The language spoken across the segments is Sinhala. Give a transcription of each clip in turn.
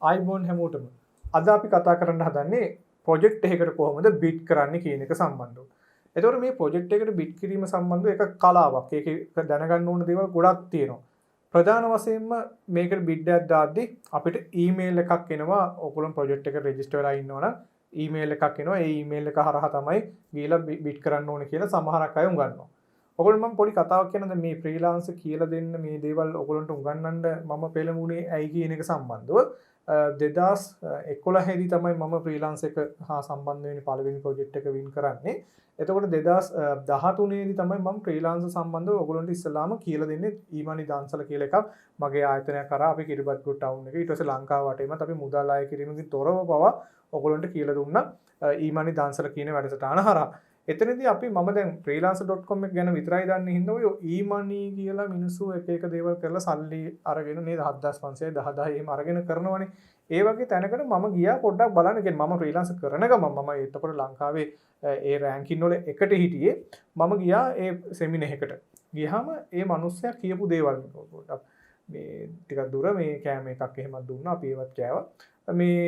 ආයිබෝන් හැමෝටම. අද අපි කතා කරන්න හදන්නේ ප්‍රොජෙක්ට් එකකට කොහොමද බිඩ් කරන්න කියන එක සම්බන්ධව. එතකොට මේ ප්‍රොජෙක්ට් එකකට බිඩ් කිරීම සම්බන්ධව එක කලාවක්. ඒක දැනගන්න ඕන දේවල් ගොඩක් තියෙනවා. ප්‍රධාන වශයෙන්ම මේකට බිඩ් එකක් දාද්දි අපිට ඊමේල් එකක් එනවා. ඔයගොල්ලෝ ප්‍රොජෙක්ට් එකට රෙජිස්ටර් වෙලා ඉන්නවනම් ඊමේල් එකක් එනවා. ඒ ඊමේල් එක හරහා තමයි ගිහලා බිඩ් කරන්න ඕනේ කියලා සමහරක් අය උගන්වනවා. ඔයගොල්ලෝ මම පොඩි කතාවක් කියනද මේ ෆ්‍රීලාන්සර් කියලා දෙන්න මේ දේවල් ඔයගොල්ලන්ට උගන්වන්න මම පෙළඹුණේ ඇයි කියන එක සම්බන්ධව 2011 දී තමයි මම ෆ්‍රීලාන්ස් එක හා සම්බන්ධ වෙන්නේ පළවෙනි ප්‍රොජෙක්ට් එක වින් කරන්නේ. එතකොට 2013 දී තමයි මම ෆ්‍රීලාන්සර් සම්බන්ධව ඔයගොල්ලන්ට ඉස්සලාම කියලා දෙන්නේ ඊමනි දාන්සල කියලා එකක් මගේ ආයතනයක් කරා අපි කිරිබත්ගොඩ ටවුන් එකේ ඊට පස්සේ ලංකාව වටේමත් අපි මුදල් අය කිරීමකින් තොරව පවා ඔයගොල්ලන්ට කියලා දුන්නා ඊමනි දාන්සල කියන වැඩසටහන හරහා. එතනදී අපි මම දැන් freelancer.com එක ගැන විතරයි දන්නේ හින්දා ඔය e-money කියලා මිනිස්සු එක එක දේවල් කරලා සල්ලි අරගෙන නේද 7500 10000 එහෙම අරගෙන කරනවනේ. ඒ වගේ තැනකට මම ගියා පොඩ්ඩක් බලන්න. කියන්නේ මම freelancer කරන ගමන් මම එතකොට ලංකාවේ ඒ රෑන්කින් වල එකට හිටියේ. මම ගියා ඒ සෙමිනර් එකකට. ගියාම ඒ මිනිස්සයා කියපු දේවල් පොඩ්ඩක් මේ ටිකක් දුර මේ කෑම එකක් එහෙමත් දුන්නා. අපි ඒවත් කෑවා. මේ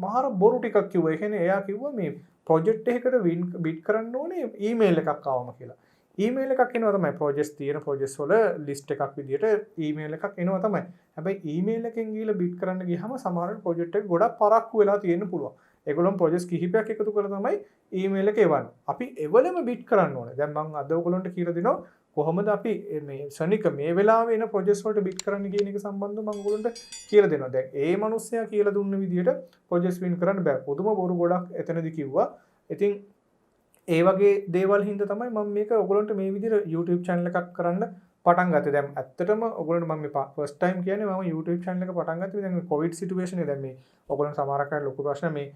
මහර බොරු ටිකක් කිව්වා. ඒ කියන්නේ එයා කිව්වා මේ ප්‍රොජෙක්ට් එකකට බිඩ් කරන්න ඕනේ ඊමේල් එකක් ආවම කියලා. ඊමේල් එකක් එනවා තමයි ප්‍රොජෙක්ට්ස් තියෙන ප්‍රොජෙක්ට්ස් වල ලිස්ට් එකක් විදියට ඊමේල් එකක් එනවා තමයි. හැබැයි ඊමේල් එකෙන් ගිහලා බිඩ් කරන්න ගියාම සමහර ප්‍රොජෙක්ට් එක ගොඩක් පරක්කු වෙලා තියෙන්න පුළුවන්. ඒගොල්ලොම ප්‍රොජෙක්ට්ස් කිහිපයක් එකතු කරලා තමයි ඊමේල් එක එවන්නේ. අපි එවලම බිඩ් කරන්න ඕනේ. දැන් මම අද ඔයගොල්ලන්ට කියලා දෙනවා කොහොමද අපි මේ ශනික මේ වෙලාවේ එන ප්‍රොජෙක්ට්ස් වලට බිඩ් කරන්න කියන එක සම්බන්ධව මම ඔයගොල්ලන්ට කියලා දෙනවා. දැන් ඒ මිනිස්සයා කියලා දුන්න විදියට ප්‍රොජෙක්ට්ස් වින් කරන්න බෑ. පුදුම බොරු ගොඩක් එතනදී කිව්වා. ඉතින් ඒ වගේ දේවල් හින්දා තමයි මම මේක ඔයගොල්ලන්ට මේ විදිහට YouTube channel එකක් කරන්න පටන් ගත්තේ. දැන් ඇත්තටම ඔයගොල්ලන්ට මම මේ first time කියන්නේ මම YouTube channel එක පටන් ගත්තේ දැන් මේ COVID situation එක දැන් මේ ඔයගොල්ලන් සමහරක් අය ලොකු ප්‍රශ්න මේ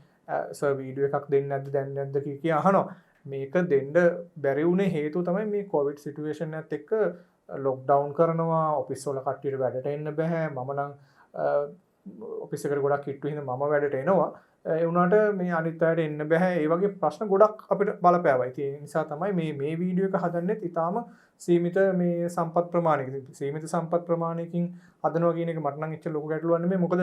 සර් වීඩියෝ එකක් දෙන්නේ නැද්ද දැන් නැද්ද කිය අහනවා. මේක දෙන්න බැරි වුණේ හේතුව තමයි මේ COVID situation එකත් එක්ක lockdown කරනවා, ඔෆිස් වල කට්ටියට වැඩට එන්න බෑ. මම නම් ඔෆිස් එකට ගොඩක් කිට්ටු හින්දා මම වැඩට එනවා. ඒ වුණාට මේ අනිත් අයට එන්න බෑ. ඒ වගේ ප්‍රශ්න ගොඩක් අපිට බලපෑවා. ඒ නිසා තමයි මේ වීඩියෝ එක හදන්නෙත් ඊටාම සීමිත මේ සම්පත් ප්‍රමාණයකින්. සීමිත සම්පත් ප්‍රමාණයකින් හදනවා කියන එක මට නම් එච්චර ලොකු ගැටලුවක් නෙමෙයි. මොකද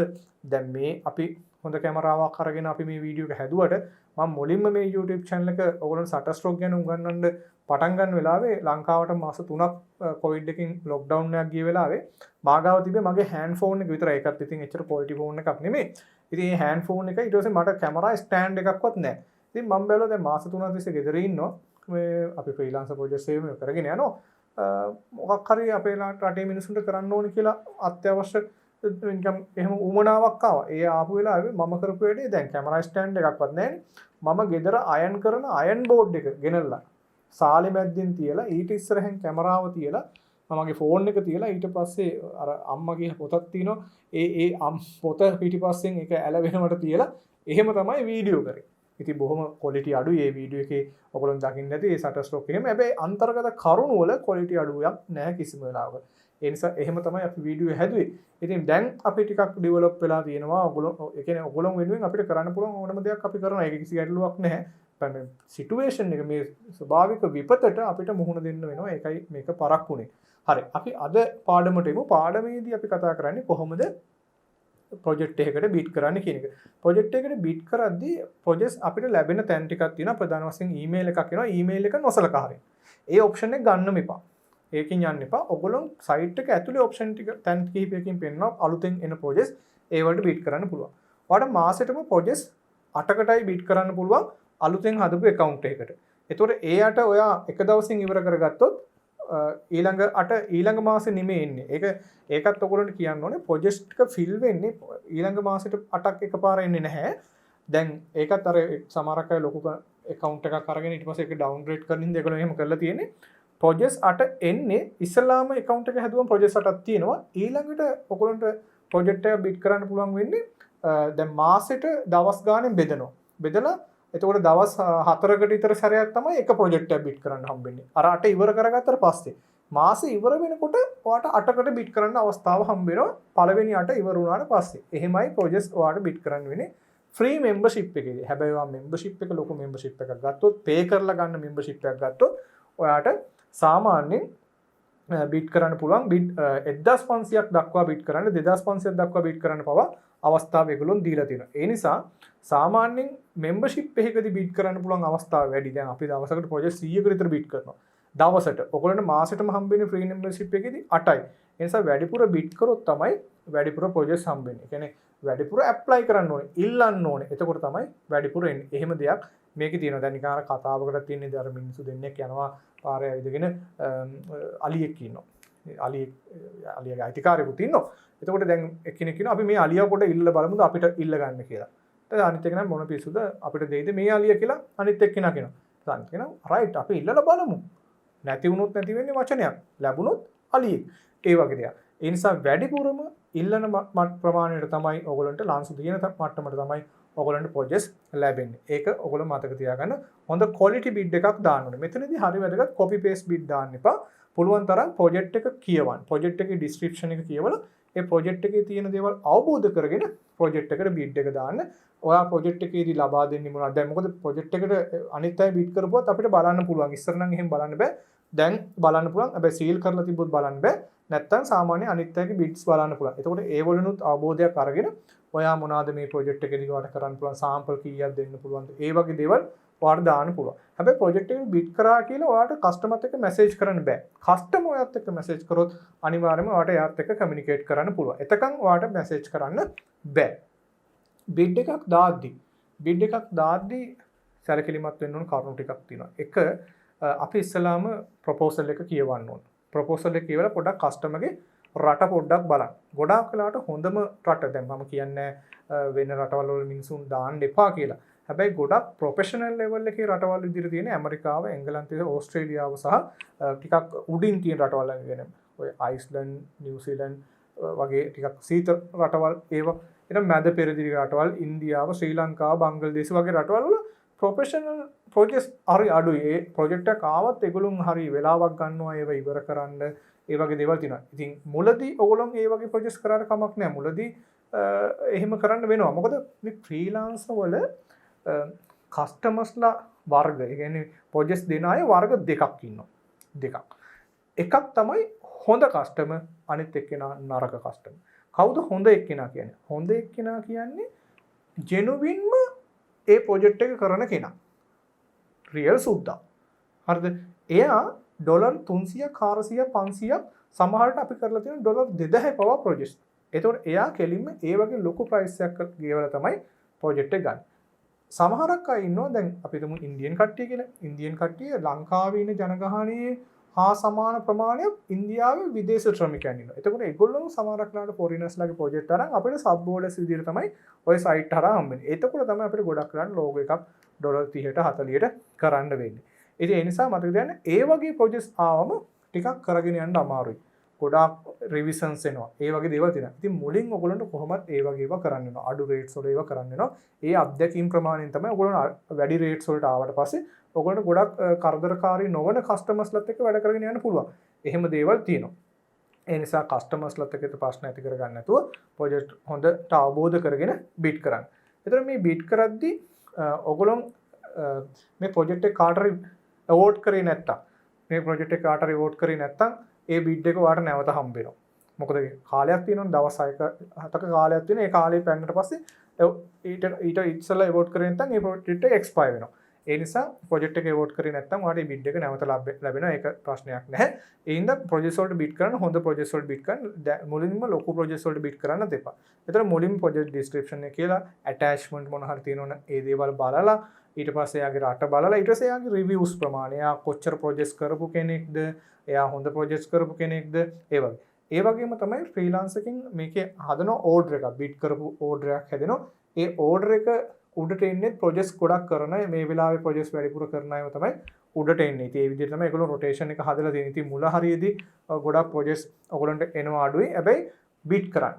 දැන් මේ අපි හොඳ කැමරාවක් අරගෙන අපි මේ වීඩියෝ එක හැදුවට මම මුලින්ම මේ YouTube channel එක ඔයගොල්ලන්ට ෂටර් ස්ට්‍රෝක් ගැන උගන්වන්න පටන් ගන්න වෙලාවේ ලංකාවට මාස 3ක් කොවිඩ් එකකින් ලොක්ඩවුන් එකක් ගිය වෙලාවේ මාගාව තිබ්බේ මගේ හෑන්ඩ් ෆෝන් එක විතරයි. ඒකත් ඉතින් එච්චර ක්වොලිටි ෆෝන් එකක් නෙමෙයි. ඉතින් මේ හෑන්ඩ් ෆෝන් එක ඊට පස්සේ මට කැමරා ස්ටෑන්ඩ් එකක්වත් නැහැ. ඉතින් මම බැලුවා දැන් මාස 3ක් තිස්සේ ගෙදර ඉන්නවා. මේ අපි ෆ්‍රීලාන්සර් ප්‍රොජෙක්ට්ස් එහෙම කරගෙන යනවා. මොකක් හරි අපේ රටේ මිනිස්සුන්ට කරන්න ඕනේ කියලා අත්‍යවශ්‍ය ඉන්කම් එහෙම උමනාවක් ආවා. ඒ ආපු වෙලාවේ මම කරපු වැඩේ දැන් කැමරා ස්ටෑන්ඩ් එකක්වත් නැහැනේ. මම ගෙදර අයන් කරන අයන් බෝඩ් එක ගෙනල්ලා සාලි මැද්දෙන් තියලා ඊට ඉස්සරහෙන් කැමරාව තියලා මමගේ ෆෝන් එක තියලා ඊට පස්සේ අර අම්මගේ පොතක් තියෙනවා ඒ පොත පිටිපස්සෙන් ඒක ඇලවෙනවට තියලා එහෙම තමයි වීඩියෝ කරේ. ඉතින් බොහොම ක්වොලිටි අඩුයි ඒ වීඩියෝ එකේ ඔයගොල්ලෝ දකින්න ඇති ඒ ෂටර් ස්ට්‍රෝක් එහෙම. හැබැයි අන්තර්ගත කරුණු වල ක්වොලිටි අඩුවක් නැහැ කිසිම වෙලාවක. ඒ නිසා එහෙම තමයි අපි වීඩියෝ හැදුවේ. ඉතින් දැන් අපි ටිකක් ඩෙවලොප් වෙලා තියෙනවා. ඔයගොල්ලෝ ඒ කියන්නේ ඔයගොල්ලෝ වෙනුවෙන් අපිට කරන්න පුළුවන් ඕනම දෙයක් අපි කරනවා. ඒක කිසි ගැටලුවක් නැහැ. මේ සිටුේෂන් එක මේ ස්වභාවික විපතට අපිට මුහුණ දෙන්න වෙනවා. ඒකයි මේක පරක්කුනේ. හරි. අපි අද පාඩමට එමු. පාඩමේදී අපි කතා කරන්නේ කොහොමද ප්‍රොජෙක්ට් එකකට බිඩ් කරන්න කියන එක. ප්‍රොජෙක්ට් එකකට බිඩ් කරද්දී ප්‍රොජෙක්ට්ස් අපිට ලැබෙන තැන් ටිකක් තියෙනවා. ප්‍රධාන වශයෙන් ඊමේල් එකක් එනවා. ඊමේල් එක නොසලකා හරින්න. ඒ ඔප්ෂන් එක ගන්නම එපා. ඒකෙන් යන්න එපා. ඔයගොල්ලෝ සයිට් එක ඇතුලේ ඔප්ෂන් ටික තැන් කිහිපයකින් පෙන්නනවා අලුතෙන් එන ප්‍රොජෙක්ට්ස් ඒ වලට බිඩ් කරන්න පුළුවන්. ඔයාලට මාසෙටම ප්‍රොජෙක්ට්ස් 8කටයි බිඩ් කරන්න පුළුවන් අලුතෙන් හදපු account එකකට. ඒතකොට ඒ 8 ඔයා එක දවසින් ඉවර කරගත්තොත් ඊළඟ මාසේ නෙමෙයි එන්නේ. ඒකත් ඔයගොල්ලන්ට කියන්න ඕනේ ප්‍රොජෙක්ට් එක ෆිල් වෙන්නේ ඊළඟ මාසෙට 8ක් එකපාර එන්නේ නැහැ. දැන් ඒකත් අර සමහරක් අය ලොකු account එකක් අරගෙන ඊට පස්සේ ඒක ඩවුන්ග්‍රේඩ් කරනින්ද ඒගොල්ලෝ එහෙම කරලා තියෙන්නේ. ප්‍රොජෙක්ට්ස් 8 එන්නේ ඉස්සලාම account එක හැදුවම ප්‍රොජෙක්ට්ස් 8ක් තියෙනවා. ඊළඟට ඔයගොල්ලන්ට ප්‍රොජෙක්ට් එක බිඩ් කරන්න පුළුවන් වෙන්නේ දැන් මාසෙට දවස් ගානෙන් බෙදනවා. බෙදලා එතකොට දවස් 4කට විතර සැරයක් තමයි එක ප්‍රොජෙක්ට් එකක් බිඩ් කරන්න හම්බෙන්නේ. අර 8 ඉවර කරගත්තට පස්සේ මාසෙ ඉවර වෙනකොට ඔයාට 8කට බිඩ් කරන්න අවස්ථාව හම්බ වෙනවා. පළවෙනි 8 ඉවර වුණාට පස්සේ. එහෙමයි ප්‍රොජෙක්ට්ස් ඔයාට බිඩ් කරන්න වෙන්නේ ෆ්‍රී මෙම්බර්ෂිප් එකේදී. හැබැයි ඔයා මෙම්බර්ෂිප් එක ලොකු මෙම්බර්ෂිප් එකක් ගත්තොත් පේ කරලා ගන්න මෙම්බර්ෂිප් එකක් ගත්තොත් ඔයාට සාමාන්‍යයෙන් බිට් කරන්න පුළුවන් බිට් 1500ක් දක්වා බිට් කරන්න 2500ක් දක්වා බිට් කරන්න පවා අවස්ථාව ඒගොල්ලොන් දීලා තියෙනවා. ඒ නිසා සාමාන්‍යයෙන් මෙම්බර්ෂිප් එකකදී බිට් කරන්න පුළුවන් අවස්ථාව වැඩි. දැන් අපි දවසකට ප්‍රොජෙක්ට් 100කට විතර බිට් කරනවා. දවසට. ඔයගොල්ලන්ට මාසෙටම හම්බෙන්නේ ෆ්‍රී මෙම්බර්ෂිප් එකේදී 8යි. ඒ නිසා වැඩිපුර බිට් කරොත් තමයි වැඩිපුර ප්‍රොජෙක්ට්ස් හම්බෙන්නේ. ඒ කියන්නේ වැඩිපුර ඇප්ලයි කරන්න ඕනේ, ඉල්ලන්න ඕනේ. එතකොට තමයි වැඩිපුර එන්නේ. එහෙම දෙයක් මේකේ තියෙනවා. දැන් නිකාර කතාවකට තියෙන්නේ අර මිනිස්සු දෙන්නෙක් යනවා පාරේ ඇවිදගෙන අලියෙක් ඉන්නවා. අලියගේ අයිතිකාරයෙකුත් ඉන්නවා. එතකොට දැන් එක්කෙනෙක් කියනවා අපි මේ අලියව පොඩ ඉල්ල බලමුද අපිට ඉල්ල ගන්න කියලා. ඊට අනිත් එක්කෙනා මොන පිස්සුද අපිට දෙයිද මේ අලිය කියලා අනිත් එක්කෙනා කියනවා. අනිත් කෙනා රයිට් අපි ඉල්ලලා බලමු. නැති වුණොත් නැති වෙන්නේ වචනයක්. ලැබුණොත් අලියෙක්. ඒ වගේ දෙයක්. ඒ නිසා වැඩිපුරම ඉල්ලන ප්‍රමාණයට තමයි ඔයගොල්ලන්ට ලංසු තියෙන මට්ටමට තමයි ඔයගොල්ලන්ට ප්‍රොජෙක්ට්ස් ලැබෙන්නේ. ඒක ඔයගොල්ලෝ මතක තියාගන්න. හොඳ ක්වොලිටි බිඩ් එකක් දාන්න ඕනේ. මෙතනදී හරි වැදගත් කොපි පේස්ට් බිඩ් දාන්න එපා. පුළුවන් තරම් ප්‍රොජෙක්ට් එක කියවන්න. ප්‍රොජෙක්ට් එකේ ඩිස්ක්‍රිප්ෂන් එක කියවලා ඒ ප්‍රොජෙක්ට් එකේ තියෙන දේවල් අවබෝධ කරගෙන ප්‍රොජෙක්ට් එකට බිඩ් එක දාන්න. ඔයා ප්‍රොජෙක්ට් එකේදී ලබා දෙන්නේ මොනවද? දැන් මොකද ප්‍රොජෙක්ට් එකට අනිත් අය බිඩ් කරපුවත් අපිට බලන්න පුළුවන්. ඉස්සර නම් එහෙම බලන්න බෑ. දැන් බලන්න පුළුවන්. හැබැයි සීල් කරලා තිබ්බොත් බලන්න බෑ. නැත්තම් සාමාන්‍ය අනිත් අයගේ බිඩ්ස් බලන්න පුළුවන්. එතකොට ඒවලුනුත් අවබෝධයක් අරගෙන ඔයා මොනවද මේ ප්‍රොජෙක්ට් එකේදී වට කරන්න පුළුවන්, සාම්පල් කීයක් දෙන්න පුළුවන්ද? ඒ වගේ දේවල් ඔයාලට දාන්න පුළුවන්. හැබැයි ප්‍රොජෙක්ට් එක බිඩ් කරා කියලා ඔයාලට කස්ටමර්ත් එක්ක මැසේජ් කරන්න බෑ. කස්ටමර් ඔයත් එක්ක මැසේජ් කරොත් අනිවාර්යයෙන්ම ඔයාලට එයාත් එක්ක කමියුනිකේට් කරන්න පුළුවන්. එතකන් ඔයාලට මැසේජ් කරන්න බෑ. බිඩ් එකක් දාද්දී සැලකිලිමත් වෙන්න ඕන කරුණු ටිකක් තියෙනවා. එක අපි ඉස්සලාම ප්‍රොපෝසල් එක කියවන්න ඕන. ප්‍රොපෝසල් එක කියවලා පොඩ්ඩක් කස්ටමර්ගේ රට පොඩ්ඩක් බලන්න. ගොඩාක් වෙලාවට හොඳම රට දැන් මම කියන්නේ වෙන රටවල් වල මිනිසුන් දාන්න එපා කියලා. හැබැයි ගොඩක් ප්‍රොෆෙෂනල් ලෙවල් එකේ රටවල් විදිහට තියෙන ඇමරිකාව, එංගලන්තය, ඕස්ට්‍රේලියාව සහ ටිකක් උඩින් තියෙන රටවල් ගැන ඔය අයිස්ලන්ඩ්, නිව්සීලන්ඩ් වගේ ටිකක් සීත රටවල් ඒවා ඊට මැද පෙරදිග රටවල්, ඉන්දියාව, ශ්‍රී ලංකාව, බංග්ලාදේශ වගේ රටවල් වල ප්‍රොෆෙෂනල් ප්‍රොජෙක්ට්ස් හරි අඩුයි. ඒ ප්‍රොජෙක්ට් එකක් ආවත් ඒගොල්ලොන් හරි වෙලාවක් ගන්නවා ඒව ඉවර කරන්න. ඒ වගේ දේවල් තියෙනවා. ඉතින් මුලදී ඔයගොල්ලොන් ඒ වගේ ප්‍රොජෙක්ට්ස් කරාට කමක් නැහැ. මුලදී එහෙම කරන්න වෙනවා. මොකද මේ ෆ්‍රීලාන්සර් වල කස්ටමර්ස්ලා වර්ග, ඒ කියන්නේ ප්‍රොජෙක්ට්ස් දෙන අය වර්ග දෙකක් ඉන්නවා. එකක් තමයි හොඳ කස්ටමර්, අනිත් එක්කෙනා නරක කස්ටමර්. කවුද හොඳ එක්කෙනා කියන්නේ? හොඳ එක්කෙනා කියන්නේ ජෙනුවින්ම ඒ ප්‍රොජෙක්ට් එක කරන කෙනා. රියල් සුද්දා. හරිද? එයා ඩොලර් 300ක් 400ක් 500ක් සමහරට අපි කරලා තියෙන ඩොලර් 2000 පවා ප්‍රොජෙක්ට්. ඒතකොට එයා කෙලින්ම ඒ වගේ ලොකු ප්‍රයිස් එකක් ගෙවලා තමයි ප්‍රොජෙක්ට් එක ගන්න. සමහරක් අය ඉන්නවා දැන් අපි තුමු ඉන්දියන් කට්ටිය කියලා. ඉන්දියන් කට්ටිය ලංකාවේ ඉන්න ජනගහනයේ හා සමාන ප්‍රමාණයක් ඉන්දියාවේ විදේශ ශ්‍රමිකයන් ඉන්නවා. එතකොට ඒගොල්ලෝ සමහරක් ලාට ෆොරිනර්ස්ලාගේ ප්‍රොජෙක්ට් අරන් අපිට සබ් බෝඩර්ස් විදිහට තමයි ওই සයිට් හරහා හම්බෙන්නේ. එතකොට තමයි අපිට ගොඩක් ලාට ලෝගෝ එකක් ඩොලර් 30ට 40ට කරන්න වෙන්නේ. ඉතින් ඒ නිසා මතක තියාගන්න ඒ වගේ ප්‍රොජෙක්ට්ස් ආවම ටිකක් කරගෙන යන්න අමාරුයි. ගොඩාක් රිවිෂන්ස් එනවා. ඒ වගේ දේවල් තියෙනවා. ඉතින් මුලින් ඔයගොල්ලන්ට කොහොමද ඒ වගේ ඒවා කරන්න වෙනවා. අඩු රේට්ස් වල ඒවා කරන්න වෙනවා. ඒ අත්දැකීම් ප්‍රමාණයෙන් තමයි ඔයගොල්ලෝ වැඩි රේට්ස් වලට ආවට පස්සේ ඔයගොල්ලන්ට ගොඩක් කරදරකාරී නොවන කස්ටමර්ස්ලත් එක්ක වැඩ කරගෙන යන්න පුළුවන්. එහෙම දේවල් තියෙනවා. ඒ නිසා කස්ටමර්ස්ලත් එක්ක ප්‍රශ්න ඇති කරගන්න නැතුව ප්‍රොජෙක්ට් හොඳට අවබෝධ කරගෙන බිඩ් කරන්න. ඒතර මේ බිඩ් කරද්දී ඔයගොල්ලෝ මේ ප්‍රොජෙක්ට් එක කාටරි අවෝඩ් කරේ නැත්තම් මේ ප්‍රොජෙක්ට් එක කාටරි අවෝඩ් කරේ නැත්තම් ඒ බිඩ් එක ඔයාලට නැවත හම්බ වෙනවා. මොකද කාලයක් තියෙනවනේ දවස් 6ක කාලයක් තියෙන. ඒ කාලේ පැන්නට පස්සේ ඊට ඉස්සෙල්ලා අවෝඩ් කරේ නැත්තම් ඒ ප්‍රොජෙක්ට් එක එක්ස්පයර් වෙනවා. ඒ නිසා ප්‍රොජෙක්ට් එක අවෝඩ් කරේ නැත්තම් ඔයාලට මේ බිඩ් එක නැවත ලැබෙනවා. ඒක ප්‍රශ්නයක් නැහැ. ඒ හින්දා ප්‍රොජෙක්ට්ස් වලට බිඩ් කරන්න හොඳ ප්‍රොජෙක්ට්ස් වලට බිඩ් කරන්න මුලින්ම ලොකු ප්‍රොජෙක්ට්ස් වලට බිඩ් කරන්න දෙපා. ඒතර මුලින්ම ප්‍රොජෙක්ට් ඩිස්ක්‍රිප්ෂන් එක කියලා ඇටැච්මන්ට් මොන හරි තියෙනවනේ ඒ දේවල් බලලා ඊට පස්සේ එයාගේ රට බලලා ඊට පස්සේ එයාගේ රිවිව්ස් ප්‍රමාණය එයා කොච්චර ප්‍රොජෙක්ට්ස් කරපු කෙනෙක්ද එයා හොඳ ප්‍රොජෙක්ට්ස් කරපු කෙනෙක්ද ඒ වගේ. ඒ වගේම තමයි ෆ්‍රීලාන්ස් එකකින් මේකේ හදන ඕඩර් එකක් බිඩ් කරපු ඕඩර් එකක් හැදෙනවා. ඒ ඕඩර් එක උඩට එන්නේ ප්‍රොජෙක්ට්ස් ගොඩක් කරන මේ වෙලාවේ ප්‍රොජෙක්ට්ස් වැඩිපුර කරන අයම තමයි උඩට එන්නේ. ඉතින් ඒ විදිහට තමයි ඒගොල්ලෝ රොටේෂන් එක හදලා තියෙන්නේ. ඉතින් මුල හරියේදී ගොඩක් ප්‍රොජෙක්ට්ස් ඔයගොල්ලන්ට එනවා අඩුයි. හැබැයි බිඩ් කරන්න.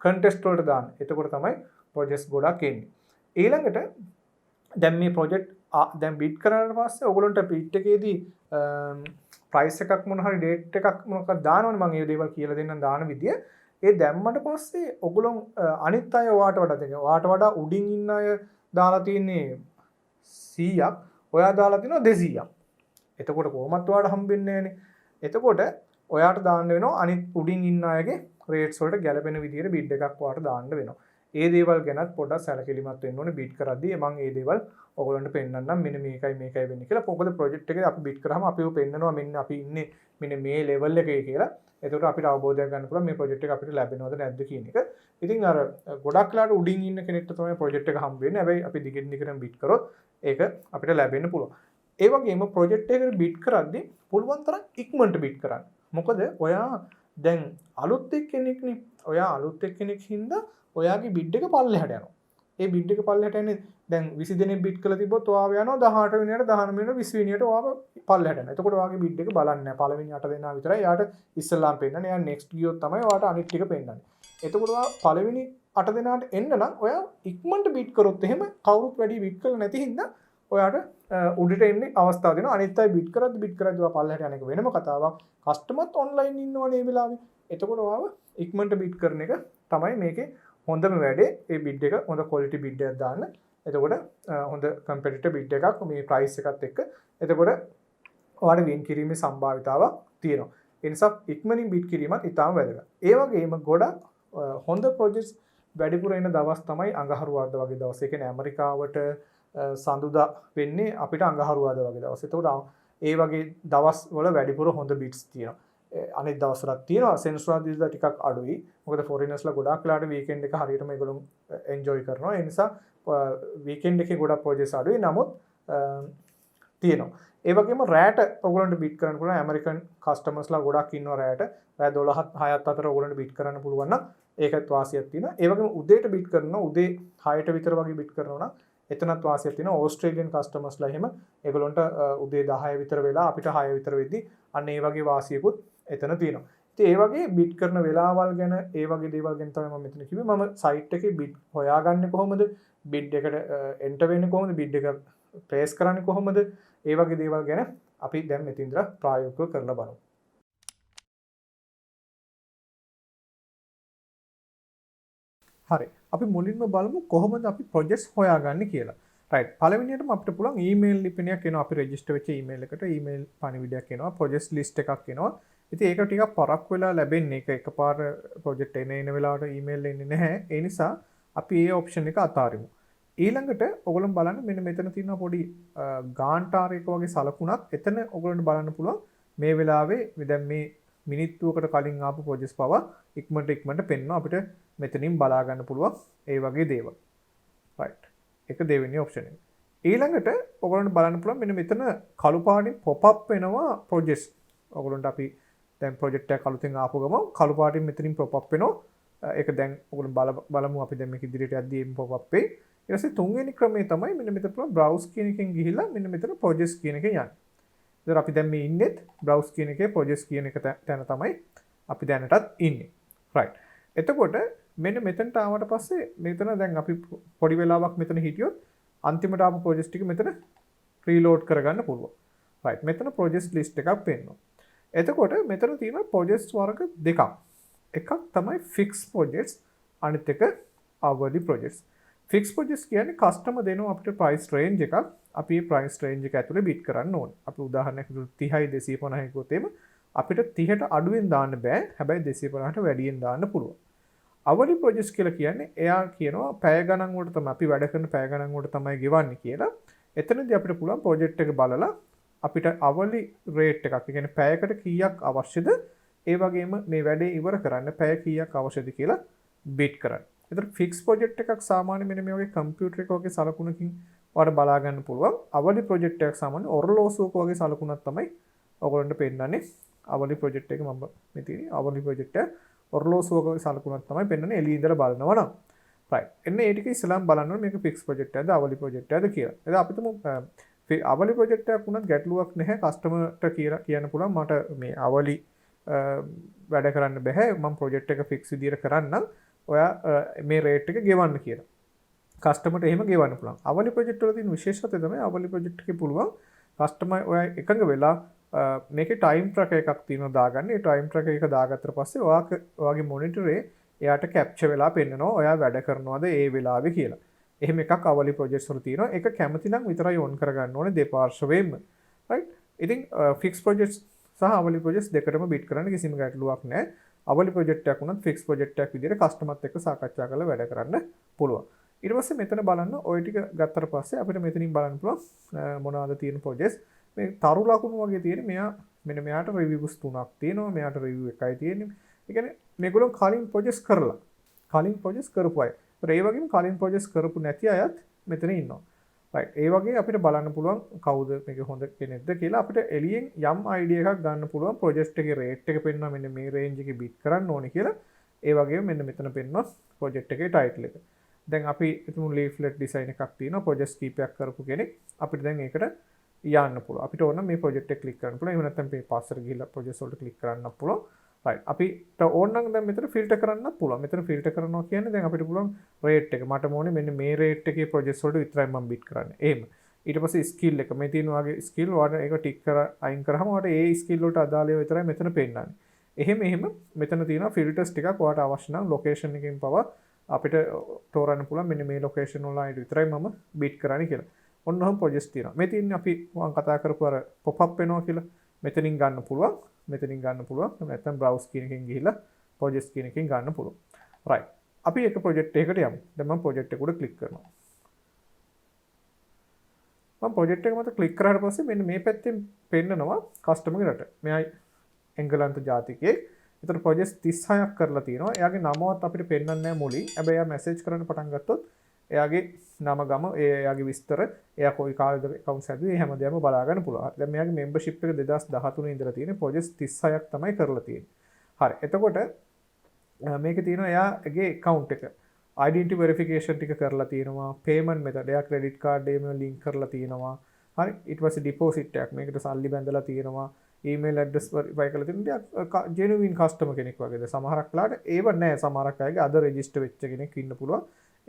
කන්ටෙස්ට් වලට දාන්න. එතකොට තමයි ප්‍රොජෙක්ට්ස් ගොඩක් එන්නේ. ඊළඟට දැන් මේ ප්‍රොජෙක්ට් දැන් බිඩ් කරාට පස්සේ ඔයගොල්ලන්ට බිඩ් එකේදී ප්‍රයිස් එකක් මොන හරි ඩේට් එකක් මොකක්ද දානවනේ මම ඒ දේවල් කියලා දෙන්නම් දාන විදිය. ඒ දැම්මට පස්සේ ඔයගොල්ලෝ අනිත් අය ඔයාට වඩා උඩින් ඉන්න අය දාලා තින්නේ 100ක් ඔයා දාලා තිනවා 200ක්. එතකොට කොහොමත් ඔයාට හම්බෙන්නේ නැහනේ. එතකොට ඔයාට දාන්න වෙනවා අනිත් උඩින් ඉන්න අයගේ රේට්ස් වලට ගැලපෙන විදිහට බිඩ් එකක් ඔයාට දාන්න වෙනවා. ඒ දේවල් ගැනත් පොඩ්ඩක් සැලකිලිමත් වෙන්න ඕනේ බිඩ් කරද්දී. මම ඒ දේවල් ඔයගොල්ලන්ට පෙන්නන්නම් මෙන්න මේකයි වෙන්නේ කියලා. මොකද ප්‍රොජෙක්ට් එකේ අපි බිඩ් කරාම අපිව පෙන්නනවා මෙන්න අපි ඉන්නේ මෙන්න මේ ලෙවල් එකේ කියලා. එතකොට අපිට අවබෝධයක් ගන්න පුළුවන් මේ ප්‍රොජෙක්ට් එක අපිට ලැබෙනවද නැද්ද කියන එක. ඉතින් අර ගොඩක් වෙලාට උඩින් ඉන්න කෙනෙක්ට තමයි ප්‍රොජෙක්ට් එක හම්බ වෙන්නේ. හැබැයි අපි දිගින් දිගටම බිඩ් කරොත් ඒක අපිට ලැබෙන්න පුළුවන්. ඒ වගේම ප්‍රොජෙක්ට් එකකට බිඩ් කරද්දී පුළුවන් තරම් ඉක්මනට බිඩ් කරන්න. මොකද ඔයා දැන් අලුත් කෙනෙක්නේ. ඔයා අලුත් කෙනෙක් හින්දා ඔයාගේ බිඩ් එක පල්ලෙහාට යනවා. ඒ බිඩ් එක පල්ලෙහාට යන්නේ දැන් 20 දෙනෙක් බිඩ් කරලා තිබ්බොත් ඔයාව යනවා 18 වෙනියට 19 වෙනියට 20 වෙනියට ඔයාව පල්ලෙහාට යනවා. එතකොට ඔයාගේ බිඩ් එක බලන්නේ නැහැ. පළවෙනි 8 දෙනා විතරයි යාට ඉස්සල්ලාම පෙන්නන්නේ. යා නෙක්ස්ට් ගියොත් තමයි ඔයාට අනිත් ටික පෙන්නන්නේ. එතකොට ඔයා පළවෙනි 8 දෙනාට එන්න නම් ඔයා ඉක්මනට බිඩ් කරොත් එහෙම කවුරුත් වැඩි බිඩ් කරලා නැති හින්දා ඔයාට උඩට එන්නේ අවස්ථාව දෙනවා. අනිත් අය බිඩ් කරද්දි ඔයා පල්ලෙහාට යන එක වෙනම කතාවක්. කස්ටමර්ත් ඔන්ලයින් ඉන්නවනේ මේ වෙලාවේ. එතකොට ඔයාව ඉක්මනට බිඩ් කරන එක තමයි මේකේ හොඳම වැඩේ. ඒ බිඩ් එක හොඳ ක්වොලිටි බිඩ් එකක් දාන්න. එතකොට හොඳ කම්පිටිටිව් බිඩ් එකක් මේ ප්‍රයිස් එකත් එක්ක. එතකොට ඔයාලට වින් කිරීමේ සම්භාවිතාවක් තියෙනවා. ඒ නිසා ඉක්මනින් බිඩ් කිරීමත් ඉතාම වැදගත්. ඒ වගේම ගොඩක් හොඳ ප්‍රොජෙක්ට්ස් වැඩිපුර එන දවස් තමයි අඟහරුවාදා වගේ දවස්. ඒ කියන්නේ ඇමරිකාවට සඳුදා වෙන්නේ අපිට අඟහරුවාදා වගේ දවස්. එතකොට ඒ වගේ දවස් වල වැඩිපුර හොඳ බිඩ්ස් තියෙනවා. අනිත් දවස්වලත් තියෙනවා. සෙන්සුරාදා ටිකක් අඩුයි. මොකද ෆොරිනර්ස්ලා ගොඩාක් වෙලාට වීකෙන්ඩ් එක හරියටම ඒගොල්ලෝ එන්ජොයි කරනවා. ඒ නිසා වීකෙන්ඩ් එකේ ගොඩක් ප්‍රොජෙක්ට්ස් අඩුයි. නමුත් තියෙනවා. ඒ වගේම රෑට ඔයගොල්ලන්ට බිට් කරන්න පුළුවන්. ඇමරිකන් කස්ටමර්ස්ලා ගොඩක් ඉන්නවා රෑට. රෑ 12ත් 6ත් අතර ඔයගොල්ලන්ට බිට් කරන්න පුළුවන් නම් ඒකත් වාසියක් තියෙනවා. ඒ වගේම උදේට බිට් කරනවා. උදේ 6ට විතර වගේ බිට් කරනවා නම් එතනත් වාසියක් තියෙනවා. ඕස්ට්‍රේලියන් කස්ටමර්ස්ලා එහෙම ඒගොල්ලන්ට උදේ 10 විතර වෙලා අපිට 6 විතර වෙද්දි අන්න ඒ වගේ වාසියකුත් එතන තියෙනවා. ඉතින් ඒ වගේ බිට් කරන වෙලාවල් ගැන ඒ වගේ දේවල් ගැන තමයි මම මෙතන කිව්වේ. මම සයිට් එකේ බිට් හොයාගන්නේ කොහොමද? බිඩ් එකට එන්ටර් වෙන්නේ කොහොමද? බිඩ් එක ප්ලේස් කරන්නේ කොහොමද? ඒ වගේ දේවල් ගැන අපි දැන් මෙතන ඉඳලා ප්‍රායෝගිකව කරලා බලමු. හරි. අපි මුලින්ම බලමු කොහොමද අපි ප්‍රොජෙක්ට්ස් හොයාගන්නේ කියලා. රයිට්. පළවෙනියටම අපිට පුළුවන් ඊමේල් ලිපිනයක් එනවා. අපි රෙජිස්ටර් වෙච්ච ඊමේල් එකට ඊමේල් පණිවිඩයක් එනවා. ප්‍රොජෙක්ට්ස් ලිස්ට් එකක් එනවා. ඉතින් ඒක ටිකක් පරක් වෙලා ලැබෙන්නේ. ඒක එකපාර ප්‍රොජෙක්ට් එන වෙලාවට ඊමේල් එන්නේ නැහැ. ඒ නිසා අපි මේ ඔප්ෂන් එක අතාරිමු. ඊළඟට ඔයගොල්ලෝ බලන්න මෙන්න මෙතන තියෙන පොඩි ගාන්ටාරයක වගේ සලකුණක්. එතන ඔයගොල්ලන්ට බලන්න පුළුවන් මේ වෙලාවේ දැන් මේ මිනිත්තුවකට කලින් ආපු ප්‍රොජෙක්ට්ස් පවා ඉක්මනට පෙන්වනවා අපිට මෙතනින් බලා ගන්න පුළුවන් ඒ වගේ දේවල්. රයිට්. ඒක දෙවෙනි ඔප්ෂන් එක. ඊළඟට ඔයගොල්ලන්ට බලන්න පුළුවන් මෙන්න මෙතන කළු පාටින් pop up වෙනවා ප්‍රොජෙක්ට්ස්. ඔයගොල්ලන්ට අපි දැන් ප්‍රොජෙක්ට් එකක් අලුතෙන් ආපු ගමන් කළු පාටින් මෙතනින් pop up වෙනවා. ඒක දැන් ඔයගොල්ලෝ බලමු අපි දැන් මේක ඉදිරියට යද්දී මේ pop up වෙයි. ඊට පස්සේ තුන්වෙනි ක්‍රමය තමයි මෙන්න මෙතන පුළුවන් browse කියන එකෙන් ගිහිල්ලා මෙන්න මෙතන projects කියන එකෙන් යන්න. ඉතින් අපි දැන් මේ ඉන්නේත් browse කියන එකේ projects කියන එක තැන තමයි අපි දැනටත් ඉන්නේ. right. එතකොට මෙන්න මෙතනට ආවට පස්සේ මෙතන දැන් අපි පොඩි වෙලාවක් මෙතන හිටියොත් අන්තිමට ආපු projects ටික මෙතන reload කරගන්න පුළුවන්. right. මෙතන projects list එකක් පෙන්නනවා. එතකොට මෙතන තියෙන projects වර්ග දෙකක්. එකක් තමයි fixed projects අනිත් එක hourly projects. ෆික්ස් ප්‍රොජෙක්ට්ස් කියන්නේ කස්ටමර් දෙනවා අපිට ප්‍රයිස් රේන්ජ් එකක්. අපි මේ ප්‍රයිස් රේන්ජ් එක ඇතුලේ බිඩ් කරන්න ඕනේ. අපි උදාහරණයක් විදිහට 30යි 250යි කිව්වොත් එහෙම අපිට 30ට අඩුවෙන් දාන්න බෑ. හැබැයි 250ට වැඩියෙන් දාන්න පුළුවන්. අවලි ප්‍රොජෙක්ට්ස් කියලා කියන්නේ එයා කියනවා පැය ගණන් වලට තමයි අපි වැඩ කරන පැය ගණන් වලට තමයි ගෙවන්නේ කියලා. එතනදී අපිට පුළුවන් ප්‍රොජෙක්ට් එක බලලා අපිට අවලි රේට් එකක්, ඒ කියන්නේ පැයකට කීයක් අවශ්‍යද, ඒ වගේම මේ වැඩේ ඉවර කරන්න පැය කීයක් අවශ්‍යද කියලා බිඩ් කරන්න. එතකොට ෆික්ස් ප්‍රොජෙක්ට් එකක් සාමාන්‍ය මෙන්න මේ වගේ කම්පියුටර් එක වගේ සලකුණකින් ඔයාලට බලා ගන්න පුළුවන්. අවලි ප්‍රොජෙක්ට් එකක් සාමාන්‍ය ඔරලෝසුවක වගේ සලකුණක් තමයි ඔයගොල්ලන්ට පෙන්නන්නේ. අවලි ප්‍රොජෙක්ට් එක මම මේ තියෙන්නේ අවලි ප්‍රොජෙක්ට් එක ඔරලෝසුවක වගේ සලකුණක් තමයි පෙන්නන්නේ එළිය ඉඳලා බලනවා නම්. right. එන්න ඒ ටික ඉස්සලාම් බලන්න ඕනේ මේක ෆික්ස් ප්‍රොජෙක්ට් එකක්ද අවලි ප්‍රොජෙක්ට් එකක්ද කියලා. එතන අපිටම අවලි ප්‍රොජෙක්ට් එකක් වුණත් ගැටලුවක් නැහැ. කස්ටමර්ට කියන්න පුළුවන් මට මේ අවලි වැඩ කරන්න බෑ. මම ප්‍රොජෙක්ට් එක ෆික්ස් විදියට කරන්නම්. ඔයා මේ රේට් එක ගෙවන්න කියලා. කස්ටමර්ට එහෙම ගෙවන්න පුළුවන්. අවලි ප්‍රොජෙක්ට් වල තියෙන විශේෂත්වය තමයි අවලි ප්‍රොජෙක්ට් එකේ පුළුවන් කස්ටමර් ඔයා එකඟ වෙලා මේකේ ටයිම් ට්‍රැකර් එකක් තියෙනවා දාගන්න. ඒ ටයිම් ට්‍රැකර් එක දාගත්තට පස්සේ ඔයාගේ මොනිටරේ එයාට කැප්චර් වෙලා පෙන්නනවා ඔයා වැඩ කරනවද ඒ වෙලාවේ කියලා. එහෙම එකක් අවලි ප්‍රොජෙක්ට්ස් වල තියෙනවා. ඒක කැමති නම් විතරයි ඔන් කරගන්න ඕනේ දෙපාර්ශ්වයෙන්ම. right. ඉතින් ෆික්ස් ප්‍රොජෙක්ට්ස් සහ අවලි ප්‍රොජෙක්ට්ස් දෙකටම බිට් කරන්න කිසිම ගැටලුවක් නැහැ. අවලි ප්‍රොජෙක්ට් එකක් වුණත් ෆික්ස් ප්‍රොජෙක්ට් එකක් විදිහට කස්ටමර්ත් එක්ක සාකච්ඡා කරලා වැඩ කරන්න පුළුවන්. ඊට පස්සේ මෙතන බලන්න ওই ටික ගත්තට පස්සේ අපිට මෙතනින් බලන්න පුළුවන් මොනවද තියෙන ප්‍රොජෙක්ට්ස්. මේ තරු ලකුණු වගේ තියෙන මෙයා මෙන්න මෙයාට රිවිව්ස් 3ක් තියෙනවා. මෙයාට රිවිව් එකයි තියෙන්නේ. ඒ කියන්නේ මේගොල්ලෝ කලින් ප්‍රොජෙක්ට්ස් කරලා කලින් ප්‍රොජෙක්ට්ස් කරපු අය. ඒ වගේම කලින් ප්‍රොජෙක්ට්ස් කරපු නැති අයත් මෙතන ඉන්නවා. right ඒ වගේ අපිට බලන්න පුළුවන් කවුද මේක හොඳ කෙනෙක්ද කියලා අපිට එළියෙන් යම් idea එකක් ගන්න පුළුවන් project එකේ rate එක පෙන්වනවා මෙන්න මේ range එකේ bid කරන්න ඕනේ කියලා. ඒ වගේම මෙන්න මෙතන පෙන්වනවා project එකේ title එක. දැන් අපි හිතමු leaflet design එකක් තියෙනවා project කීපයක් කරපු කෙනෙක්. අපිට දැන් ඒකට යන්න පුළුවන්. අපිට ඕන මේ project එක click කරන්න පුළුවන්. එහෙම නැත්නම් මේ පස්සට ගිහිල්ලා project වලට click කරන්න පුළුවන්. right අපිට ඕන නම් දැන් මෙතන filter කරන්නත් පුළුවන්. මෙතන filter කරනවා කියන්නේ දැන් අපිට පුළුවන් rate එක මට ඕනේ මෙන්න මේ rate එකේ projects වලට විතරයි මම bid කරන්නේ. එහෙම. ඊට පස්සේ skill එක මේ තියෙන වගේ skill වල ඒක ටික් කර අයින් කරාම ඔයාලට ඒ skill වලට අදාළ ඒවා විතරයි මෙතන පෙන්නන්නේ. එහෙම මෙතන තියෙනවා filters ටිකක් ඔයාලට අවශ්‍ය නම් location එකකින් පවා අපිට තෝරන්න පුළුවන් මෙන්න මේ location වල අයිට විතරයි මම bid කරන්නේ කියලා. ඔන්න ඔහොම projects තියෙනවා. මේ තියෙන්නේ අපි මම කතා කරපු අර pop up වෙනවා කියලා. මෙතනින් ගන්න පුළුවන්. මෙතනින් ගන්න පුළුවන්. නැත්නම් browse කියන එකෙන් ගිහිල්ලා projects කියන එකෙන් ගන්න පුළුවන්. right. අපි එක project එකකට යමු. දැන් මම project එක උඩ click කරනවා. මම project එක මත click කරාට පස්සේ මෙන්න මේ පැත්තෙන් පෙන්නනවා customer ගේ රට. මෙයයි එංගලන්ත ජාතිකයෙක්. ඒතර projects 36ක් කරලා තියෙනවා. එයාගේ නමවත් අපිට පෙන්වන්නේ නැහැ මුලින්. හැබැයි එයා message කරන්න පටන් ගත්තොත් එයාගේ නම ගම එයාගේ විස්තර එයා කොයි කාලෙද accounts හැදුවේ හැමදේම බලා ගන්න පුළුවන්. දැන් මෙයාගේ membership එක 2013 ඉඳලා තියෙන projects 36ක් තමයි කරලා තියෙන්නේ. හරි. එතකොට මේකේ තියෙනවා එයාගේ account එක identity verification ටික කරලා තියෙනවා. payment method එයා credit card එකේම link කරලා තියෙනවා. හරි. ඊට පස්සේ deposit එකක් මේකට සල්ලි බැඳලා තියෙනවා. email address verify කරලා තියෙනවා. genuine customer කෙනෙක් වගේද. සමහරක් වෙලාවට ඒව නැහැ. සමහරක් අයගේ අද register වෙච්ච කෙනෙක් ඉන්න පුළුවන්.